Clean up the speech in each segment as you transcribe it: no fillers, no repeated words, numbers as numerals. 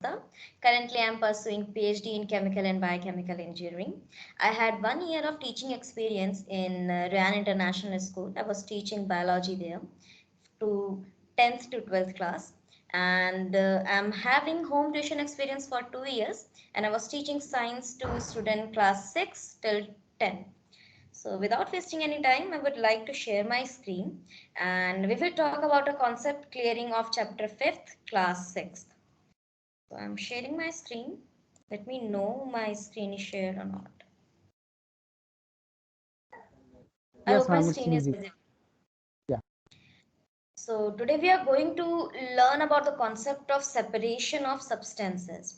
Currently, I am pursuing PhD in chemical and biochemical engineering. I had 1 year of teaching experience in Ryan International School. I was teaching biology there to 10th to 12th class, and I'm having home tuition experience for 2 years, and I was teaching science to student class 6 till 10. So without wasting any time, I would like to share my screen, and we will talk about a concept clearing of chapter 5th, class 6th. So I'm sharing my screen. Let me know my screen is shared or not. I Yes, hope my ma'am, it's screen is easy. visible. Yeah. So today we are going to learn about the concept of separation of substances.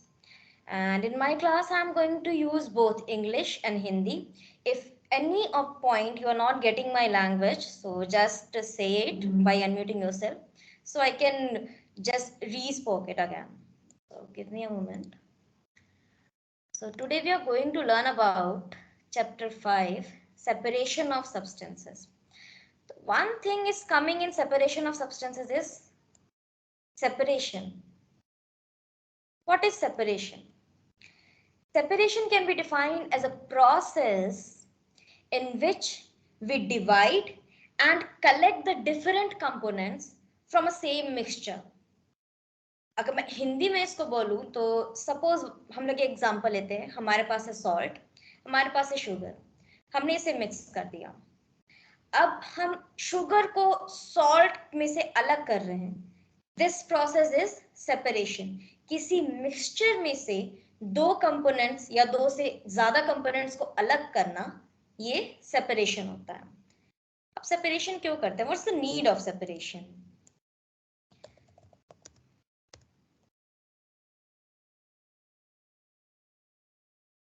And in my class, I'm going to use both English and Hindi. If any of point you are not getting my language, so just say it by unmuting yourself, so I can just re-spoke it again. So give me a moment. So today we are going to learn about chapter 5, separation of substances. One thing is coming in separation of substances is separation. What is separation? Separation can be defined as a process in which we divide and collect the different components from a same mixture. अगर मैं हिंदी में इसको बोलूं तो suppose हम लोग example लेते हैं, हमारे पास है सॉल्ट, हमारे पास है शुगर, हमने इसे मिक्स कर दिया। अब हम शुगर को सॉल्ट में से अलग कर रहे हैं। This process is separation. किसी मिक्सचर में से दो कंपोनेंट्स या दो से ज्यादा कंपोनेंट्स को अलग करना, ये सेपरेशन होता है। अब सेपरेशन क्यों करते हैं? What's the need of separation?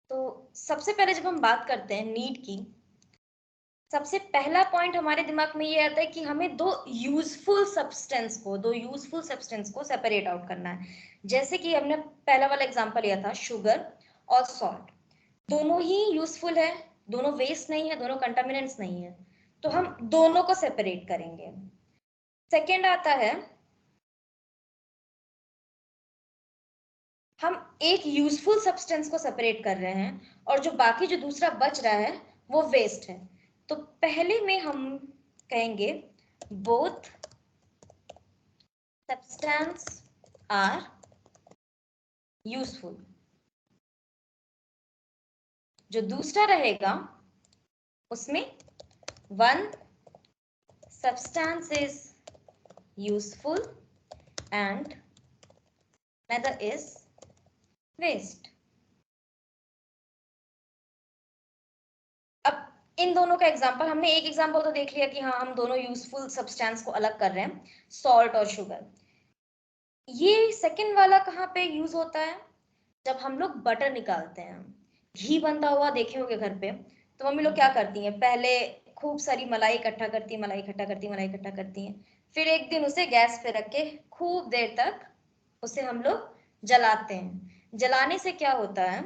तो सबसे पहले जब हम बात करते हैं नीड की, सबसे पहला पॉइंट हमारे दिमाग में ये आता है कि हमें दो यूजफुल सब्सटेंस को सेपरेट आउट करना है। जैसे कि हमने पहला वाला एग्जांपल लिया था, शुगर और सॉल्ट, दोनों ही यूजफुल है, दोनों वेस्ट नहीं है, दोनों कंटामिनेंट्स नहीं है, तो हम दोनों को सेपरेट करेंगे। सेकेंड आता है, हम एक यूजफुल सब्सटेंस को सेपरेट कर रहे हैं और जो बाकी जो दूसरा बच रहा है वो वेस्ट है। तो पहले में हम कहेंगे बोथ सब्सटेंस आर यूजफुल। जो दूसरा रहेगा उसमें one substance is useful and another is waste। अब इन दोनों का एग्जांपल, हमने एक एग्जांपल तो देख लिया कि हाँ हम दोनों यूजफुल सब्सटेंस को अलग कर रहे हैं, सॉल्ट और शुगर। ये सेकंड वाला कहाँ पे यूज होता है? जब हम लोग बटर निकालते हैं, घी बनता हुआ देखे होंगे घर पे, तो मम्मी लोग क्या करती हैं, पहले खूब सारी मलाई इकट्ठा करती है, मलाई इकट्ठा करती है, मलाई इकट्ठा करती हैं, फिर एक दिन उसे गैस पे रख के खूब देर तक उसे हम लोग जलाते हैं। जलाने से क्या होता है,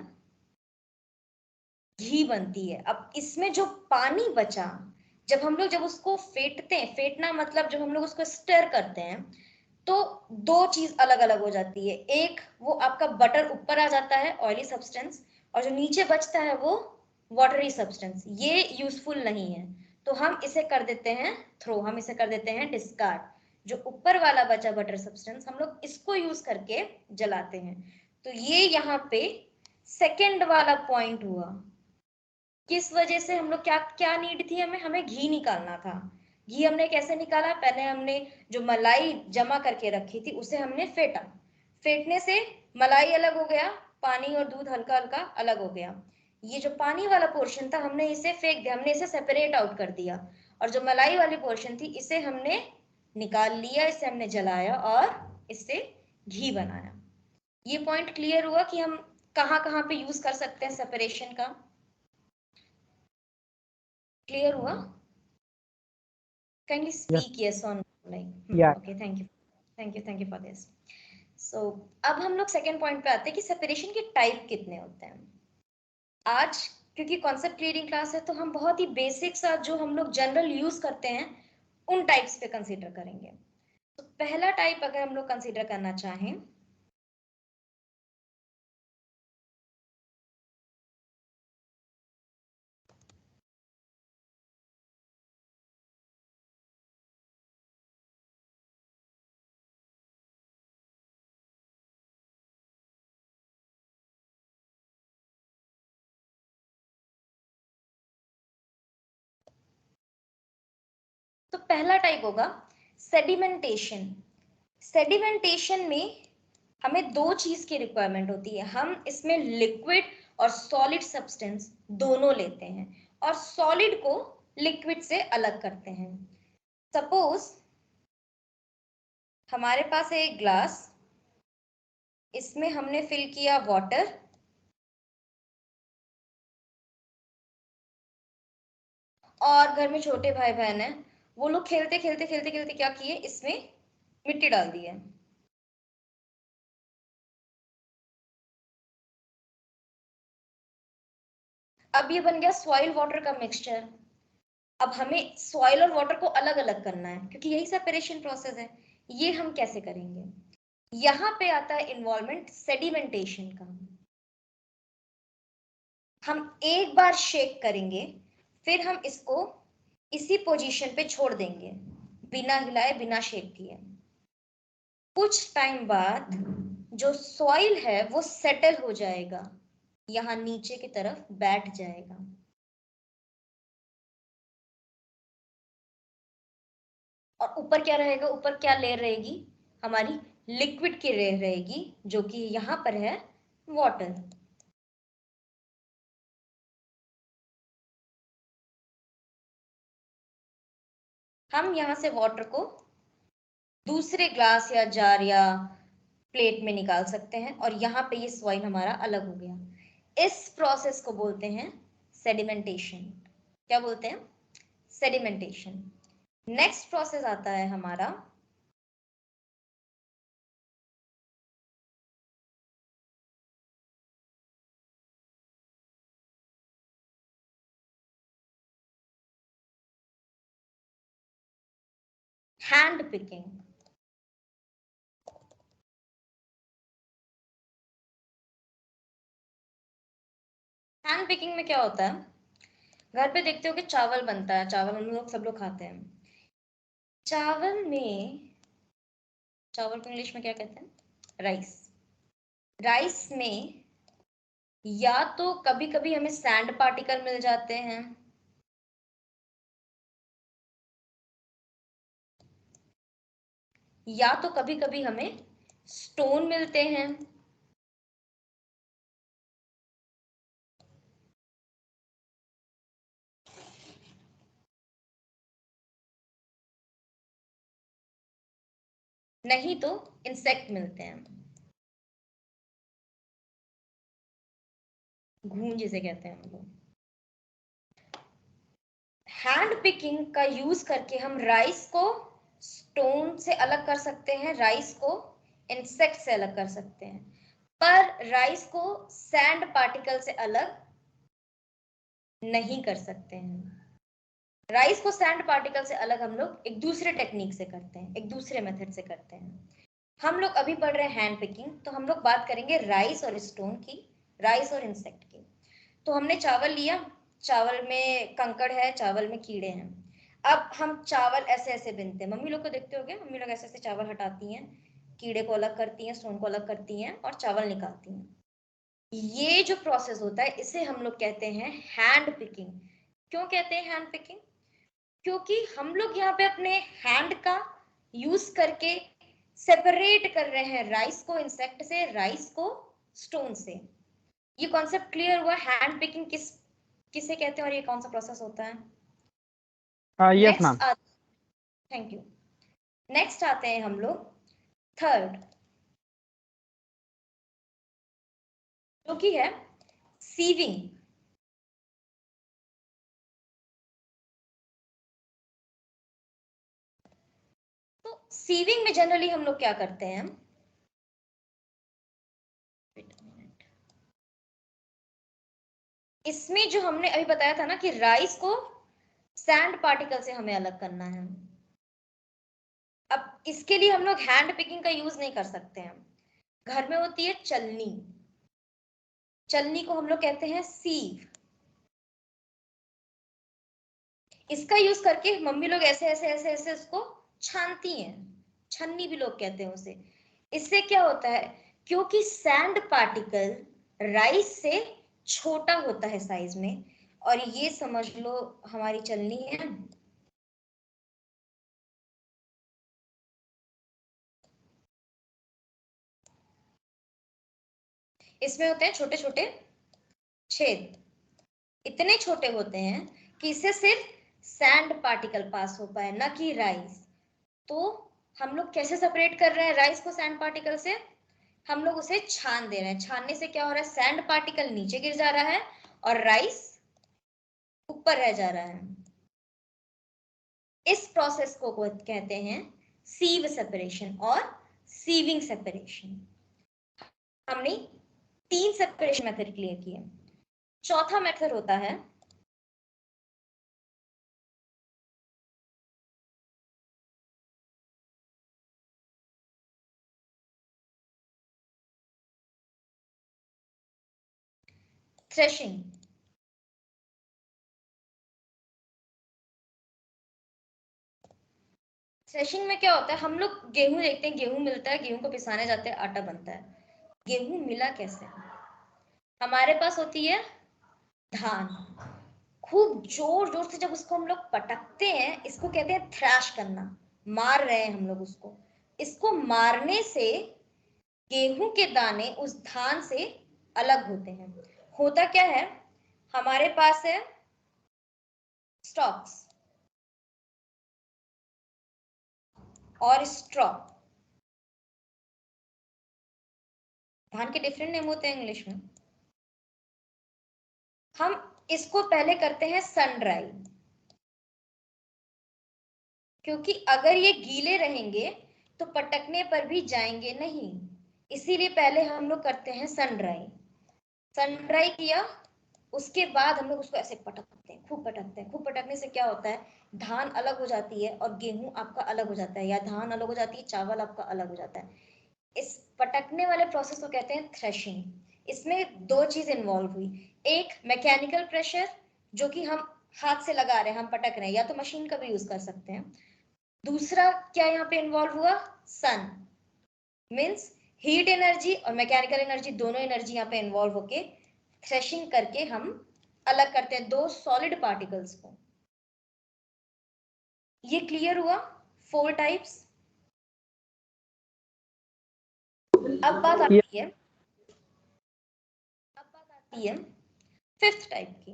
घी बनती है। अब इसमें जो पानी बचा, जब उसको फेंटते हैं, फेंटना मतलब जब हम लोग उसको स्टर करते हैं, तो दो चीज अलग अलग हो जाती है। एक, वो आपका बटर ऊपर आ जाता है, ऑयली सब्सटेंस, और जो नीचे बचता है वो वाटरी सब्सटेंस। ये यूजफुल नहीं है, तो हम इसे कर देते हैं थ्रो, हम इसे कर देते हैं डिस्कार्ड। जो ऊपर वाला बचा बटर सब्सटेंस, हम लोग इसको यूज करके जलाते हैं। तो ये यहाँ पे सेकेंड वाला पॉइंट हुआ। किस वजह से हम लोग, क्या क्या नीड थी हमें? हमें घी निकालना था। घी हमने कैसे निकाला? पहले हमने जो मलाई जमा करके रखी थी उसे हमने फेंटा, फेंटने से मलाई अलग हो गया, पानी और दूध हल्का हल्का अलग हो गया। ये जो पानी वाला पोर्शन था हमने इसे फेंक दिया, हमने इसे सेपरेट आउट कर दिया, और जो मलाई वाली पोर्शन थी इसे हमने निकाल लिया, इसे हमने जलाया और इससे घी बनाया। ये पॉइंट क्लियर हुआ कि हम कहाँ कहाँ पे यूज कर सकते हैं सेपरेशन का? क्लियर हुआ? Kindly Yes. speak yes or no, like Yeah. okay, thank you for this. So अब हम लोग सेकेंड पॉइंट पे आते हैं कि सेपरेशन के टाइप कितने होते हैं। आज क्योंकि कॉन्सेप्ट क्लियरिंग क्लास है, तो हम बहुत ही बेसिक सा जो हम लोग जनरल यूज करते हैं उन टाइप्स पे कंसीडर करेंगे। तो पहला टाइप अगर हम लोग कंसीडर करना चाहें तो पहला टाइप होगा सेडिमेंटेशन। सेडिमेंटेशन में हमें दो चीज की रिक्वायरमेंट होती है, हम इसमें लिक्विड और सॉलिड सब्सटेंस दोनों लेते हैं और सॉलिड को लिक्विड से अलग करते हैं। सपोज हमारे पास है एक ग्लास, इसमें हमने फिल किया वाटर और घर में छोटे भाई बहन है, वो लोग खेलते खेलते खेलते खेलते क्या किए, इसमें मिट्टी डाल दी है। अब ये बन गया सॉइल वाटर का मिक्सचर। अब हमें सॉइल और वाटर को अलग अलग करना है क्योंकि यही सेपरेशन प्रोसेस है। ये हम कैसे करेंगे, यहाँ पे आता है इन्वॉल्वमेंट सेडिमेंटेशन का। हम एक बार शेक करेंगे, फिर हम इसको इसी पोजीशन पे छोड़ देंगे बिना हिलाए बिना शेक किए। कुछ टाइम बाद जो सॉइल है वो सेटल हो जाएगा, यहाँ नीचे की तरफ बैठ जाएगा। और ऊपर क्या रहेगा, ऊपर क्या लेयर रहेगी, हमारी लिक्विड की लेयर रहेगी जो कि यहाँ पर है वाटर। हम यहाँ से वाटर को दूसरे ग्लास या जार या प्लेट में निकाल सकते हैं और यहाँ पे ये सॉइल हमारा अलग हो गया। इस प्रोसेस को बोलते हैं सेडिमेंटेशन। क्या बोलते हैं, सेडिमेंटेशन। नेक्स्ट प्रोसेस आता है हमारा हैंड पिकिंग। हैंड पिकिंग में क्या होता है, घर पे देखते हो कि चावल बनता है, चावल हम लोग सब लोग खाते हैं। चावल में, चावल को इंग्लिश में क्या कहते हैं, राइस। राइस में या तो कभी कभी हमें सैंड पार्टिकल मिल जाते हैं, या तो कभी कभी हमें स्टोन मिलते हैं। नहीं तो इंसेक्ट मिलते हैं, घून जिसे कहते हैं हम लोग। हैंड पिकिंग का यूज करके हम राइस को स्टोन से अलग कर सकते हैं, राइस को इंसेक्ट से अलग कर सकते हैं, पर राइस को सैंड पार्टिकल से अलग नहीं कर सकते हैं। राइस को सैंड पार्टिकल से अलग हम लोग एक दूसरे टेक्निक से करते हैं, एक दूसरे मेथड से करते हैं। हम लोग अभी पढ़ रहे हैं हैंड पिकिंग, तो हम लोग बात करेंगे राइस और स्टोन की, राइस और इंसेक्ट की। तो हमने चावल लिया, चावल में कंकड़ है, चावल में कीड़े हैं। अब हम चावल ऐसे ऐसे बिनते हैं, मम्मी लोग को देखते होगे, मम्मी लोग ऐसे ऐसे चावल हटाती हैं, कीड़े को अलग करती हैं, स्टोन को अलग करती हैं और चावल निकालती हैं। ये जो प्रोसेस होता है इसे हम लोग कहते हैं हैंड पिकिंग। क्यों कहते हैं हैंड पिकिंग, क्योंकि हम लोग यहाँ पे अपने हैंड का यूज करके सेपरेट कर रहे हैं राइस को इंसेक्ट से, राइस को स्टोन से। ये कॉन्सेप्ट क्लियर हुआ, हैंड पिकिंग किसे कहते हैं और ये कौन सा प्रोसेस होता है। Yes ma'am. Thank you. Next आते हैं हम लोग थर्ड, जो कि है सीविंग। तो सीविंग में जनरली हम लोग क्या करते हैं, इसमें जो हमने अभी बताया था ना कि राइस को सैंड पार्टिकल से हमें अलग करना है। अब इसके लिए हम लोग हैंड पिकिंग का यूज नहीं कर सकते हैं। घर में होती है चलनी, चलनी को हम लोग कहते हैं सीव। इसका यूज करके मम्मी लोग ऐसे ऐसे ऐसे ऐसे उसको छानती हैं, छन्नी भी लोग कहते हैं उसे। इससे क्या होता है, क्योंकि सैंड पार्टिकल राइस से छोटा होता है साइज में, और ये समझ लो हमारी चलनी है, इसमें होते हैं छोटे छोटे छेद, इतने छोटे होते हैं कि इससे सिर्फ सैंड पार्टिकल पास हो पाए, ना कि राइस। तो हम लोग कैसे सेपरेट कर रहे हैं राइस को सैंड पार्टिकल से? हम लोग उसे छान दे रहे हैं। छानने से क्या हो रहा है? सैंड पार्टिकल नीचे गिर जा रहा है और राइस ऊपर रह जा रहा है। इस प्रोसेस को कहते हैं सीव सेपरेशन और सीविंग सेपरेशन। हमने 3 सेपरेशन मेथड क्लियर किए। चौथा मेथड होता है थ्रेशिंग। थ्रेशिंग में क्या होता है? हम लोग गेहूं देखते हैं, गेहूं मिलता है, गेहूं को पिसाने जाते हैं, आटा बनता है। गेहूं मिला कैसे? हमारे पास होती है धान। खूब जोर जोर से जब उसको हम लोग पटकते हैं, इसको कहते हैं थ्रैश करना, मार रहे हैं हम लोग उसको। इसको मारने से गेहूं के दाने उस धान से अलग होते हैं। होता क्या है? हमारे पास है स्टॉक्स और स्ट्रॉ। धान के डिफरेंट नेम होते हैं इंग्लिश में। हम इसको पहले करते हैं सन ड्राई, क्योंकि अगर ये गीले रहेंगे तो पटकने पर भी जाएंगे नहीं, इसीलिए पहले हम लोग करते हैं सन ड्राई। सन ड्राई किया, उसके बाद हम लोग उसको ऐसे पटकते हैं, खूब पटकते हैं। खूब पटकने से क्या होता है? धान अलग हो जाती है और गेहूं आपका अलग हो जाता है, या धान अलग हो जाती है, चावल आपका अलग हो जाता है। इस पटकने वाले प्रोसेस को कहते हैं थ्रेशिंग। इसमें 2 चीज इन्वॉल्व हुई। एक मैकेनिकल प्रेशर, जो कि हम हाथ से लगा रहे हैं, हम पटक रहे हैं, या तो मशीन का भी यूज कर सकते हैं। दूसरा क्या यहाँ पे इन्वॉल्व हुआ? सन, मीन्स हीट एनर्जी और मैकेनिकल एनर्जी, दोनों एनर्जी यहाँ पे इन्वॉल्व होके थ्रेशिंग करके हम अलग करते हैं 2 सॉलिड पार्टिकल्स को। ये क्लियर हुआ? 4 टाइप्स। अब बात आती है फिफ्थ टाइप की।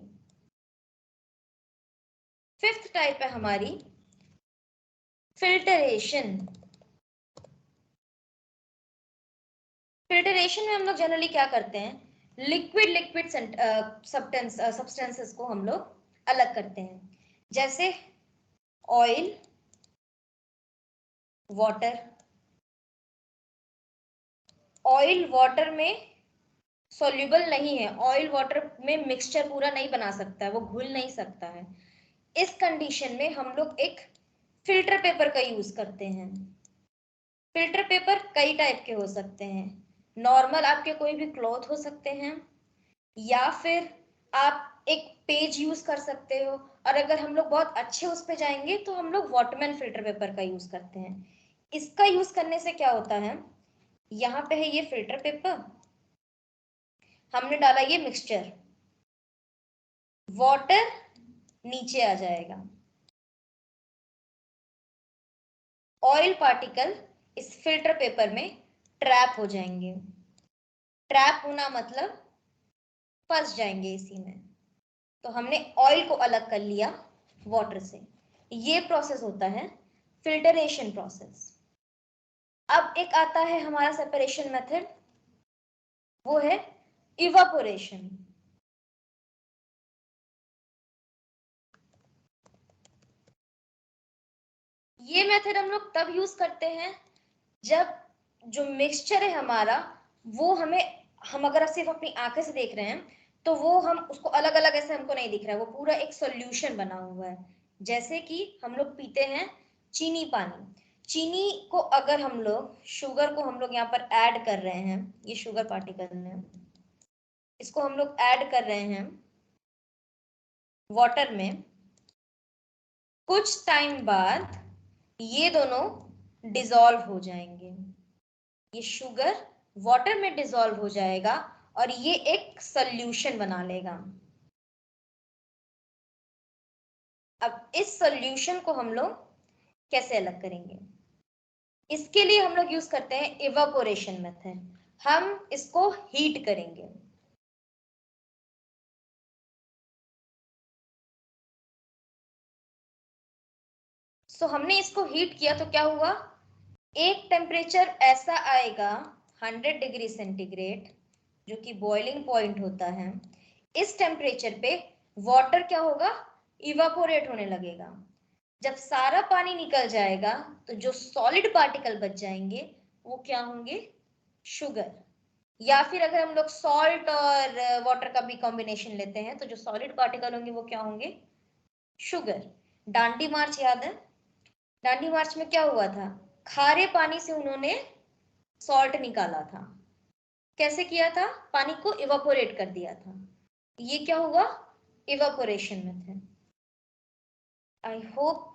फिफ्थ टाइप है हमारी फिल्टरेशन। फिल्टरेशन में हम लोग जनरली क्या करते हैं? लिक्विड सब्सटेंसेस को हम लोग अलग करते हैं, जैसे ऑयल, वाटर। ऑयल वाटर में सॉल्युबल नहीं है, ऑयल वाटर में मिक्सचर पूरा नहीं बना सकता है, वो घुल नहीं सकता है। इस कंडीशन में हम लोग एक फिल्टर पेपर का यूज करते हैं। फिल्टर पेपर कई टाइप के हो सकते हैं। नॉर्मल आपके कोई भी क्लॉथ हो सकते हैं, या फिर आप एक पेज यूज कर सकते हो, और अगर हम लोग बहुत अच्छे उस पे जाएंगे तो हम लोग वॉटरमैन फिल्टर पेपर का यूज करते हैं। इसका यूज करने से क्या होता है? यहाँ पे है ये फिल्टर पेपर, हमने डाला ये मिक्सचर, वाटर नीचे आ जाएगा, ऑयल पार्टिकल इस फिल्टर पेपर में ट्रैप हो जाएंगे। ट्रैप होना मतलब फंस जाएंगे इसी में। तो हमने ऑयल को अलग कर लिया वाटर से। ये प्रोसेस होता है फिल्टरेशन प्रोसेस। अब एक आता है हमारा सेपरेशन मेथड, वो है इवापोरेशन। ये मेथड हम लोग तब यूज करते हैं जब जो मिक्सचर है हमारा, वो हम अगर सिर्फ अपनी आंखें से देख रहे हैं तो वो हम उसको अलग अलग ऐसे हमको नहीं दिख रहा है, वो पूरा एक सॉल्यूशन बना हुआ है। जैसे कि हम लोग पीते हैं चीनी पानी। चीनी को अगर हम लोग, शुगर को हम लोग यहाँ पर ऐड कर रहे हैं, ये शुगर पार्टिकल है, इसको हम लोग ऐड कर रहे हैं वाटर में। कुछ टाइम बाद ये दोनों डिसॉल्व हो जाएंगे, ये शुगर वाटर में डिसॉल्व हो जाएगा और ये एक सॉल्यूशन बना लेगा। अब इस सॉल्यूशन को हम लोग कैसे अलग करेंगे? इसके लिए हम लोग यूज करते हैं इवापोरेशन मेथड। हम इसको हीट करेंगे। सो हमने इसको हीट किया तो क्या हुआ, एक टेम्परेचर ऐसा आएगा 100 डिग्री सेंटीग्रेड, जो कि बॉइलिंग पॉइंट होता है। इस टेम्परेचर पे वाटर क्या होगा, इवापोरेट होने लगेगा। जब सारा पानी निकल जाएगा तो जो सॉलिड पार्टिकल बच जाएंगे वो क्या होंगे, शुगर। या फिर अगर हम लोग सॉल्ट और वाटर का भी कॉम्बिनेशन लेते हैं तो जो सॉलिड पार्टिकल होंगे वो क्या होंगे, शुगर। डांडी मार्च याद है, डांडी मार्च में क्या हुआ था, खारे पानी से उन्होंने सॉल्ट निकाला था। कैसे किया था, पानी को इवापोरेट कर दिया था। ये क्या हुआ, evaporation method. I hope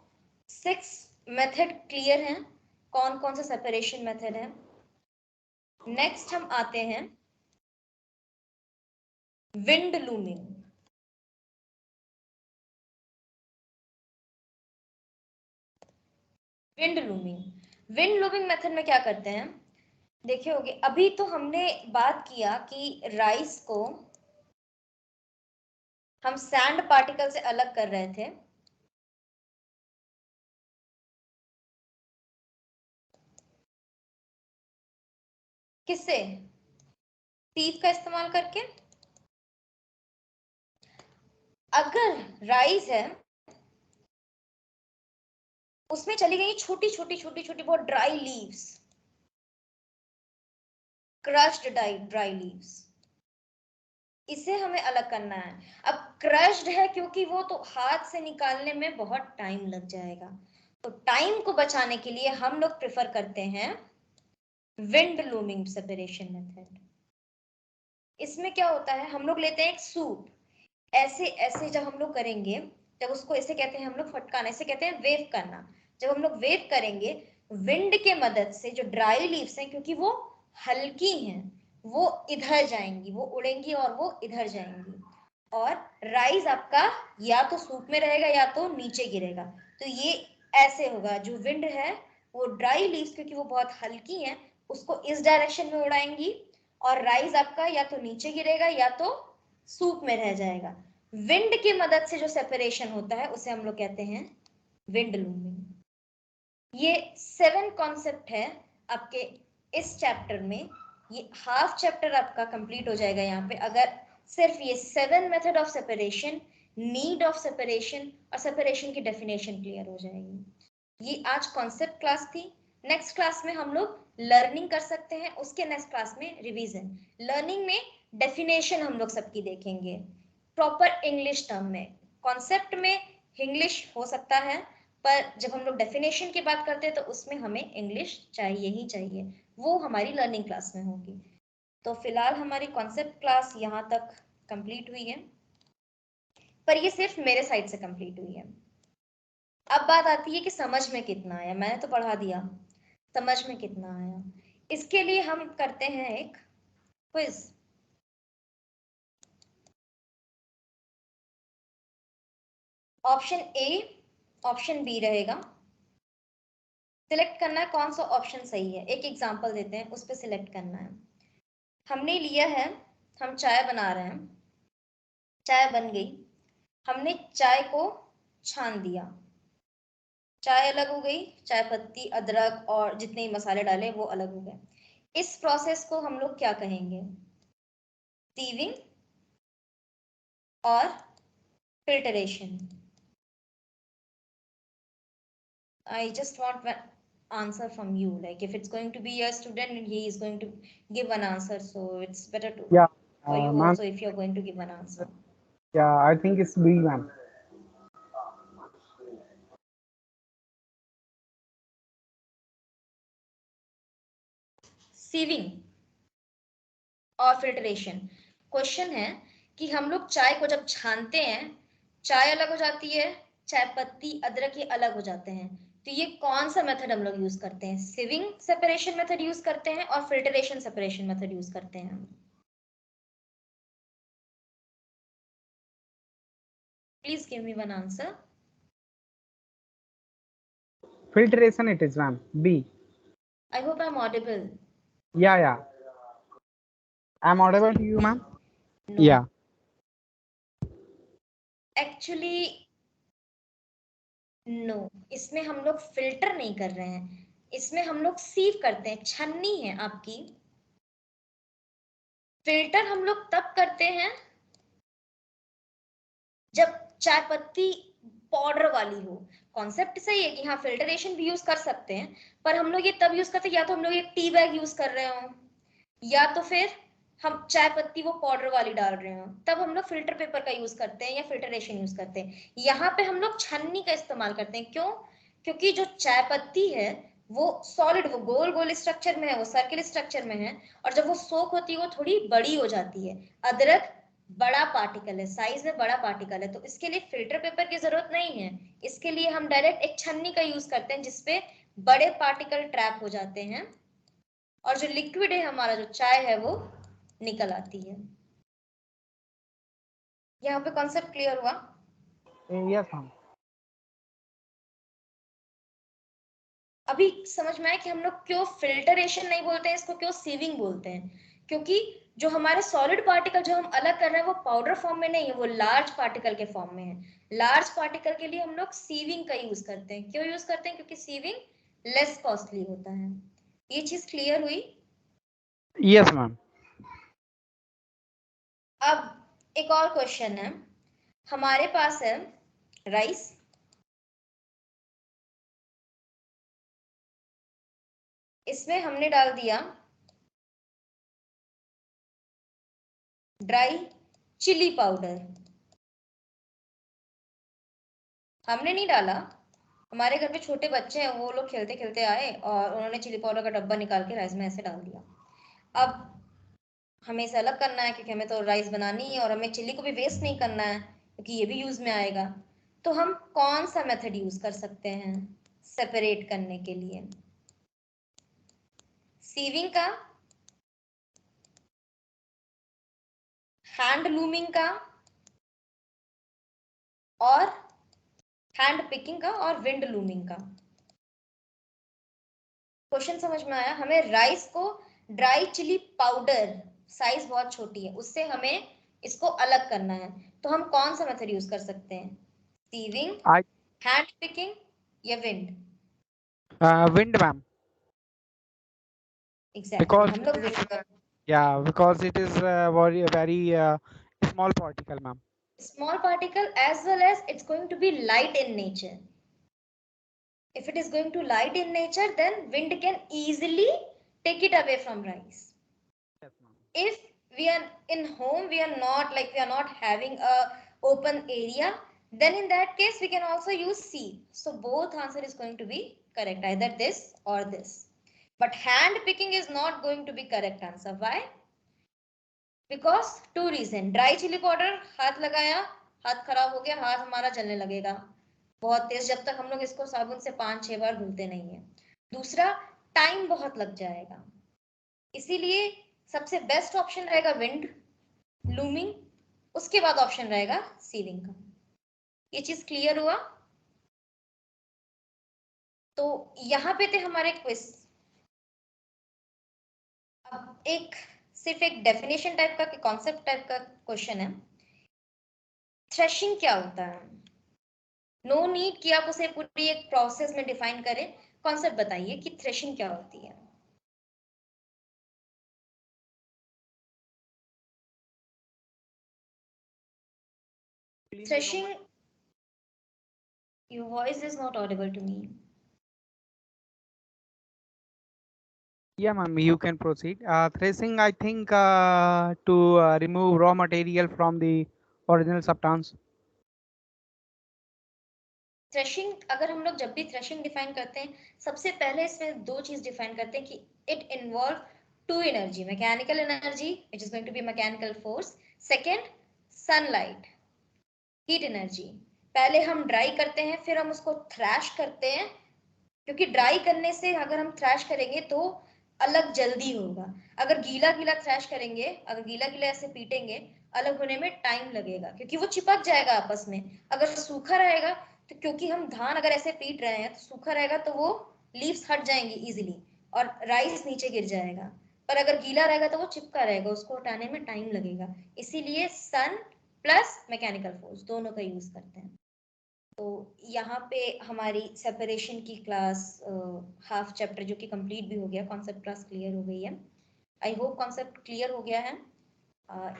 6 method clear हैं, कौन कौन से सेपरेशन मेथड है। नेक्स्ट हम आते हैं wind looming. Wind looming, wind looming method में क्या करते हैं, देखे होगे अभी तो हमने बात किया कि राइस को हम सैंड पार्टिकल से अलग कर रहे थे। किससे, सीव का इस्तेमाल करके। अगर राइस है उसमें चली गई छोटी छोटी छोटी छोटी बहुत dry leaves, crushed dry leaves, इसे हमें अलग करना है। अब क्रश्ड है क्योंकि वो तो हाथ से निकालने में बहुत टाइम लग जाएगा, तो टाइम को बचाने के लिए हम लोग प्रेफर करते हैं विंड लूमिंग सेपरेशन मेथड। इसमें क्या होता है, हम लोग लेते हैं एक सूप, ऐसे ऐसे जब हम लोग करेंगे, जब उसको ऐसे कहते हैं हम लोग फटकाना, ऐसे कहते हैं वेव करना। जब हम लोग वेव करेंगे विंड के मदद से, जो ड्राई लीव्स हैं क्योंकि वो हल्की हैं, वो इधर जाएंगी, वो उड़ेंगी और वो इधर जाएंगी, और राइस आपका या तो सूप में रहेगा या तो नीचे गिरेगा। तो ये ऐसे होगा, जो विंड है वो ड्राई लीव्स क्योंकि वो बहुत हल्की हैं उसको इस डायरेक्शन में उड़ाएंगी, और राइस आपका या तो नीचे गिरेगा या तो सूप में रह जाएगा। विंड की मदद से जो सेपरेशन होता है उसे हम लोग कहते हैं विंड लूमिंग। ये 7 कॉन्सेप्ट है आपके इस चैप्टर में, ये हाफ चैप्टर आपका कंप्लीट हो जाएगा यहाँ पे अगर सिर्फ ये 7 method of separation, need of separation और सेपरेशन की डेफिनेशन क्लियर हो जाएगी। ये आज कॉन्सेप्ट क्लास थी। नेक्स्ट क्लास में हम लोग लर्निंग कर सकते हैं, उसके नेक्स्ट क्लास में रिवीजन। लर्निंग में डेफिनेशन हम लोग सबकी देखेंगे प्रॉपर इंग्लिश टर्म में। कॉन्सेप्ट में इंग्लिश हो सकता है, पर जब हम लोग डेफिनेशन की बात करते हैं तो उसमें हमें इंग्लिश चाहिए ही चाहिए, वो हमारी लर्निंग क्लास में होगी। तो फिलहाल हमारी कॉन्सेप्ट क्लास यहाँ तक कंप्लीट हुई है, पर ये सिर्फ मेरे साइड से कंप्लीट हुई है। अब बात आती है कि समझ में कितना आया, मैंने तो पढ़ा दिया, समझ में कितना आया। इसके लिए हम करते हैं एक quiz. Option A option B रहेगा, सिलेक्ट करना है कौन सा ऑप्शन सही है। एक एग्जांपल देते हैं, उस पर सिलेक्ट करना है। हमने लिया है, हम चाय बना रहे हैं, चाय बन गई, हमने चाय को छान दिया, चाय अलग हो गई, चाय पत्ती अदरक और जितने मसाले डाले वो अलग हो गए। इस प्रोसेस को हम लोग क्या कहेंगे, सीविंग और filtration. I just want one answer from you. Like if it's going to be a student and he is going to give an answer, so it's better to Yeah, for you ma'am. also if you're going to give an answer. Yeah, I think it's B, ma'am. Sieving और filtration. Question है कि हम लोग चाय को जब छानते हैं, चाय अलग हो जाती है, चाय पत्ती अदरक ये अलग हो जाते हैं, तो ये कौन सा मेथड हम लोग यूज करते हैं, सीविंग सेपरेशन मेथड यूज करते हैं और फिल्टरेशन सेपरेशन मेथड यूज करते हैं। Please give me one answer. Filtration it is, ma'am. B. I hope I'm audible. Yeah, yeah. I'm audible to you, ma'am? No. Yeah. Actually no, इसमें हम लोग filter नहीं कर रहे हैं, इसमें हम लोग सीव करते हैं, छन्नी है आपकी। फिल्टर हम लोग तब करते हैं जब चाय पत्ती पाउडर वाली हो। कॉन्सेप्ट सही है कि हाँ फिल्टरेशन भी यूज कर सकते हैं, पर हम लोग ये तब यूज करते हैं या तो हम लोग एक टी बैग यूज कर रहे हो, या तो फिर हम चाय पत्ती वो पाउडर वाली डाल रहे हो, तब हम लोग फिल्टर पेपर का यूज करते हैं या फिल्टरेशन यूज करते हैं। यहाँ पे हम लोग छन्नी का इस्तेमाल करते हैं। क्यों? क्योंकि जो चाय पत्ती है वो सॉलिड, वो गोल गोल स्ट्रक्चर में है, वो सर्किल स्ट्रक्चर में है, और जब वो सोक होती है वो थोड़ी बड़ी हो जाती है। अदरक बड़ा पार्टिकल है, साइज में बड़ा पार्टिकल है, तो इसके लिए फिल्टर पेपर की जरूरत नहीं है। इसके लिए हम डायरेक्ट एक छन्नी का यूज करते हैं जिसपे बड़े पार्टिकल ट्रैप हो जाते हैं, और जो लिक्विड है हमारा, जो चाय है, वो निकल आती है। यहाँ पे कॉन्सेप्ट क्लियर हुआ? Yes, ma'am. अभी समझ में आया कि हम लोग क्यों फिल्टरेशन नहीं बोलते हैं, इसको क्यों सीविंग बोलते हैं। क्योंकि जो हमारे सॉलिड पार्टिकल जो हम अलग कर रहे हैं वो पाउडर फॉर्म में नहीं है, वो लार्ज पार्टिकल के फॉर्म में है। लार्ज पार्टिकल के लिए हम लोग सीविंग का यूज करते हैं। क्यों यूज करते हैं? क्योंकि सीविंग लेस कॉस्टली होता है। ये चीज क्लियर हुई? Yes, ma'am. अब एक और क्वेश्चन है, हमारे पास है राइस, इसमें हमने डाल दिया ड्राई चिली पाउडर। हमने नहीं डाला, हमारे घर पे छोटे बच्चे हैं, वो लोग खेलते खेलते आए और उन्होंने चिली पाउडर का डब्बा निकाल के राइस में ऐसे डाल दिया। अब हमें इसे अलग करना है क्योंकि हमें तो राइस बनानी है और हमें चिली को भी वेस्ट नहीं करना है क्योंकि ये भी यूज में आएगा। तो हम कौन सा मेथड यूज कर सकते हैं सेपरेट करने के लिए? सीविंग का, हैंड लूमिंग का, और हैंड पिकिंग का, और विंड लूमिंग का? क्वेश्चन समझ में आया? हमें राइस को ड्राई चिली पाउडर, साइज बहुत छोटी है, उससे हमें इसको अलग करना है, तो हम कौन सा मेथड यूज कर सकते हैं? सीविंग, I हैंड पिकिंग, या wind? wind, ma'am. Exactly, Because हम it लोग is विंड का। yeah, because it is very small particle, ma'am. Small particle as well as it's going to be light in nature. If it is going to light in nature, then wind can easily take it away from rice. Yes, ma'am. If we are in home, we are not like, we are not having a open area, then in that case we can also use C. So both answer is going to be correct, either this or this. But hand picking is not going to be correct answer. Why? Because two reason. Dry chilli powder हाथ लगाया, हाथ खराब हो गया, हाथ हमारा जलने लगेगा बहुत तेज, जब तक हम लोग इसको साबुन से 5-6 बार धुलते नहीं है। दूसरा, टाइम बहुत लग जाएगा। इसीलिए सबसे बेस्ट ऑप्शन रहेगा विंड लूमिंग, उसके बाद ऑप्शन रहेगा सीलिंग का। ये चीज क्लियर हुआ? तो यहाँ पे थे हमारे क्विज। अब एक सिर्फ एक डेफिनेशन टाइप का, कॉन्सेप्ट टाइप का क्वेश्चन है, थ्रेशिंग क्या होता है? नो नीड कि आप उसे पूरी एक प्रोसेस में डिफाइन करें, कॉन्सेप्ट बताइए कि थ्रेशिंग क्या होती है। Threshing, your voice is not audible to me. Yeah, ma'am, you can proceed. Threshing, I think, to remove raw material from the original substance. Threshing, अगर हम लोग जब भी थ्रेशिंग डिफाइन करते हैं, सबसे पहले इसमें दो चीज डिफाइन करते हैं कि it involve two energy, mechanical energy which is going to be mechanical force, second sunlight, heat energy. पहले हम ड्राई करते हैं, फिर हम उसको थ्रैश करते हैं, क्योंकि ड्राई करने से अगर हम थ्रैश करेंगे तो अलग जल्दी होगा। अगर गीला गीला थ्रैश करेंगे, अगर गीला गीला ऐसे पीटेंगे, अलग होने में टाइम लगेगा क्योंकि वो चिपक जाएगा आपस में। अगर सूखा रहेगा तो, क्योंकि हम धान अगर ऐसे पीट रहे हैं तो सूखा रहेगा तो वो लीव्स हट जाएंगी इजीली और राइस नीचे गिर जाएगा। पर अगर गीला रहेगा तो वो चिपका रहेगा, उसको हटाने में टाइम लगेगा, इसीलिए सन प्लस मैकेनिकल फोर्स दोनों का यूज करते हैं। तो यहाँ पे हमारी सेपरेशन की क्लास हाफ चैप्टर जो कि कंप्लीट भी हो गया, कॉन्सेप्ट क्लास क्लियर हो गई है। आई होप कॉन्सेप्ट क्लियर हो गया है।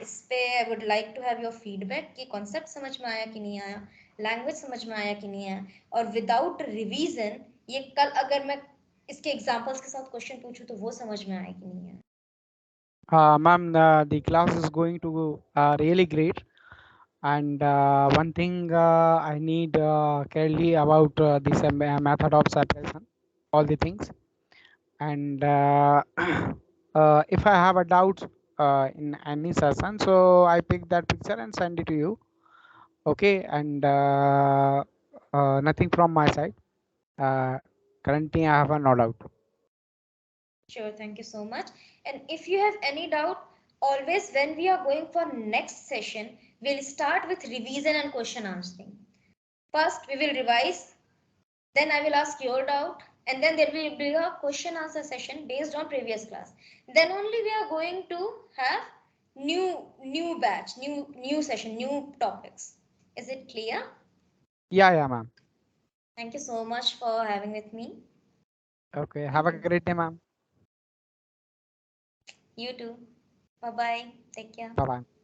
इस पे I would like to have your feedback कि कॉन्सेप्ट समझ में आया कि नहीं आया, लैंग्वेज समझ में आया कि नहीं आया, और विदाउट रिवीजन ये कल अगर मैं इसके एग्जांपल्स के साथ क्वेश्चन पूछूं तो वो समझ में आया कि नहीं आया। Ma'am, the class is going to really great. And one thing I need clearly about this method of separation, all the things. And if I have a doubt in any session, so I pick that picture and send it to you. Okay, and nothing from my side. Currently, I have no doubt. Sure, thank you so much. And if you have any doubt, always when we are going for next session, we'll start with revision and question answering. First, we will revise, then I will ask your doubt, and then there will be a question answer session based on previous class. Then only we are going to have new batch, new session, new topics. Is it clear? Yeah, ma'am. Thank you so much for having with me. Okay, have Thank a you. great day, ma'am. You too. Bye bye. Take care. Bye bye.